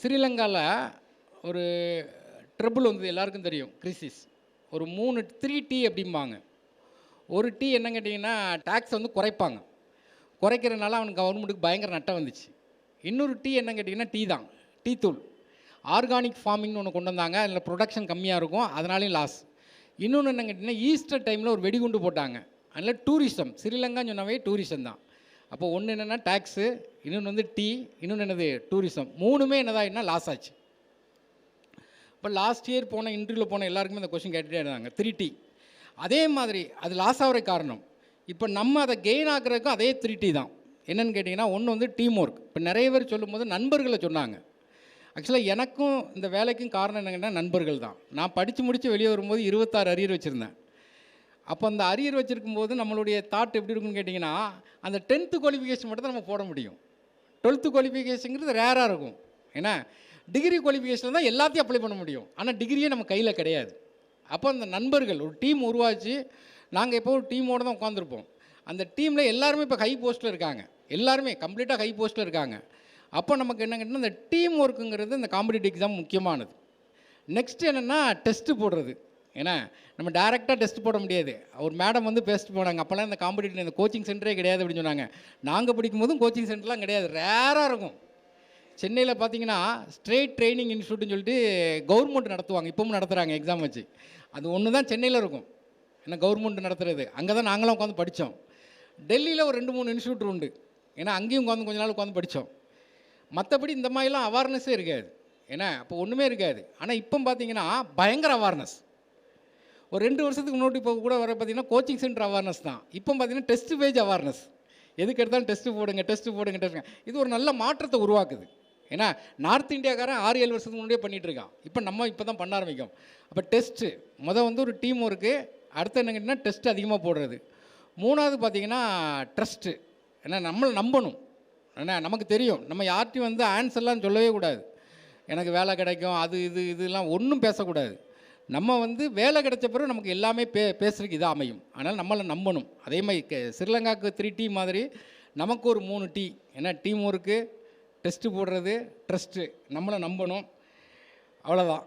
ஸ்ரீலங்காவில் ஒரு ட்ரபிள் வந்தது எல்லாருக்கும் தெரியும், கிரிசிஸ். ஒரு 3 டீ அப்படிம்பாங்க. ஒரு டீ என்ன கேட்டிங்கன்னா, டேக்ஸ் வந்து குறைப்பாங்க. குறைக்கிறனால அவனுக்கு கவர்மெண்ட்டுக்கு பயங்கர நட்டம் வந்துச்சு. இன்னொரு டீ என்ன கேட்டிங்கன்னா, டீ தான், டீ தூள். ஆர்கானிக் ஃபார்மிங்னு ஒன்று கொண்டு வந்தாங்க. அதில் ப்ரொடக்ஷன் கம்மியாக இருக்கும், அதனாலேயும் லாஸ். இன்னொன்று என்ன கேட்டிங்கன்னா, ஈஸ்டர் டைமில் ஒரு வெடிகுண்டு போட்டாங்க. அதனால் டூரிசம், ஸ்ரீலங்கான்னு சொன்னாவே டூரிசம் தான். அப்போ ஒன்று என்னென்னா டேக்ஸு, இன்னொன்று வந்து டீ, இன்னொன்று என்னது டூரிசம். 3மே என்னதாயிடுனா லாஸ் ஆச்சு. இப்போ லாஸ்ட் இயர் போன இன்டர்வியூவில் போன எல்லாருக்குமே இந்த கொஸ்டின் கேட்டுகிட்டே இருந்தாங்க, 3T. அதே மாதிரி அது லாஸ் ஆகிற காரணம், இப்போ நம்ம அதை கெயின் ஆகிறதுக்கும் அதே 3T தான். என்னென்னு கேட்டிங்கன்னா, ஒன்று வந்து டீம் ஒர்க். இப்போ நிறைய பேர் சொல்லும்போது நண்பர்களை சொன்னாங்க. ஆக்சுவலாக எனக்கும் இந்த வேலைக்கும் காரணம் என்னங்கன்னா நண்பர்கள் தான். நான் படித்து முடித்து வெளியே வரும்போது 26 அரியர் வச்சுருந்தேன். அப்போ அந்த அரியர் வச்சுருக்கும்போது நம்மளுடைய தாட் எப்படி இருக்குன்னு கேட்டிங்கன்னா, அந்த 10th குவாலிஃபிகேஷன் மட்டும் தான் நம்ம போட முடியும். 12th குவாலிஃபிகேஷனுங்கிறது ரேராக இருக்கும். ஏன்னா டிகிரி குவாலிஃபிகேஷனில் தான் எல்லாத்தையும் அப்ளை பண்ண முடியும். ஆனால் டிகிரியே நம்ம கையில் கிடையாது. அப்போ அந்த நண்பர்கள் ஒரு டீம் உருவாச்சு. நாங்கள் எப்போ ஒரு டீமோடு தான் உட்காந்துருப்போம். அந்த டீமில் எல்லாருமே இப்போ ஹை போஸ்ட்டில் இருக்காங்க. எல்லாருமே கம்ப்ளீட்டாக ஹை போஸ்ட்டில் இருக்காங்க. அப்போ நமக்கு என்ன கேட்டால் இந்த டீம் ஒர்க்குங்கிறது இந்த காம்படிட்டிவ் எக்ஸாம் முக்கியமானது. நெக்ஸ்ட் என்னென்னா டெஸ்ட்டு போடுறது. ஏன்னா நம்ம டேரெக்டாக டெஸ்ட் போட முடியாது. ஒரு மேடம் வந்து டெஸ்ட் போனாங்க. அப்போல்லாம் இந்த காம்படிட்டிவ் இந்த கோச்சிங் சென்டரே கிடையாது அப்படின்னு சொன்னாங்க. நாங்கள் படிக்கும்போதும் கோச்சிங் சென்டர்லாம் கிடையாது, ரேராக இருக்கும். சென்னையில் பார்த்தீங்கன்னா ஸ்ட்ரெயிட் ட்ரைனிங் இன்ஸ்டியூட்னு சொல்லிட்டு கவர்மெண்ட் நடத்துவாங்க, இப்பவும் நடத்துகிறாங்க எக்ஸாம் வச்சு. அது ஒன்று தான் சென்னையில் இருக்கும், ஏன்னா கவர்மெண்ட் நடத்துகிறது. அங்கே தான் நாங்களாம் உட்காந்து படித்தோம். டெல்லியில் ஒரு 2-3 இன்ஸ்டியூட் உண்டு, ஏன்னா அங்கேயும் உட்காந்து கொஞ்ச நாள் உட்காந்து படித்தோம். மற்றபடி இந்த மாதிரிலாம் அவேர்னஸே இருக்காது. ஏன்னா அப்போ ஒன்றுமே இருக்காது. ஆனால் இப்போ பார்த்தீங்கன்னா பயங்கர அவேர்னஸ். ஒரு 2 வருஷத்துக்கு முன்னாடி இப்போ கூட வர பார்த்தீங்கன்னா கோச்சிங் சென்டர் அவேர்னஸ் தான். இப்போ பார்த்தீங்கன்னா டெஸ்ட் பேஜ் அவேர்னஸ். எதுக்கு எடுத்தாலும் டெஸ்ட்டு போடுங்க, டெஸ்ட்டு போடுங்க, டெஸ்ட்டுங்க. இது ஒரு நல்ல மாற்றத்தை உருவாக்குது. ஏன்னா நார்த் இந்தியாக்காரன் 6-7 வருஷத்துக்கு முன்னாடியே பண்ணிகிட்ருக்கான். இப்போ நம்ம இப்போ தான் பண்ண ஆரம்பிக்கும். அப்போ டெஸ்ட்டு வந்து ஒரு டீம் ஒர்க்கு. அடுத்து என்ன கேட்டிங்கன்னா டெஸ்ட்டு அதிகமாக போடுறது. 3வது பார்த்தீங்கன்னா ட்ரஸ்ட்டு. ஏன்னா நம்மளை நம்பணும். ஏன்னா நமக்கு தெரியும், நம்ம யார்ட்டையும் வந்து ஆன்சர்லாம் சொல்லவே கூடாது. எனக்கு வேலை கிடைக்கும், அது இதெல்லாம் ஒன்றும் பேசக்கூடாது. நம்ம வந்து வேலை கிடைச்ச பிறகு நமக்கு எல்லாமே பேசுறதுக்கு இதாக அமையும். அதனால் நம்மளை நம்பணும். அதே மாதிரி ஸ்ரீலங்காவுக்கு 3T மாதிரி நமக்கு ஒரு 3T. ஏன்னா டீம் ஒர்க்கு, டெஸ்ட்டு போடுறது, ட்ரஸ்ட்டு. நம்மளை நம்பணும். அவ்வளோதான்.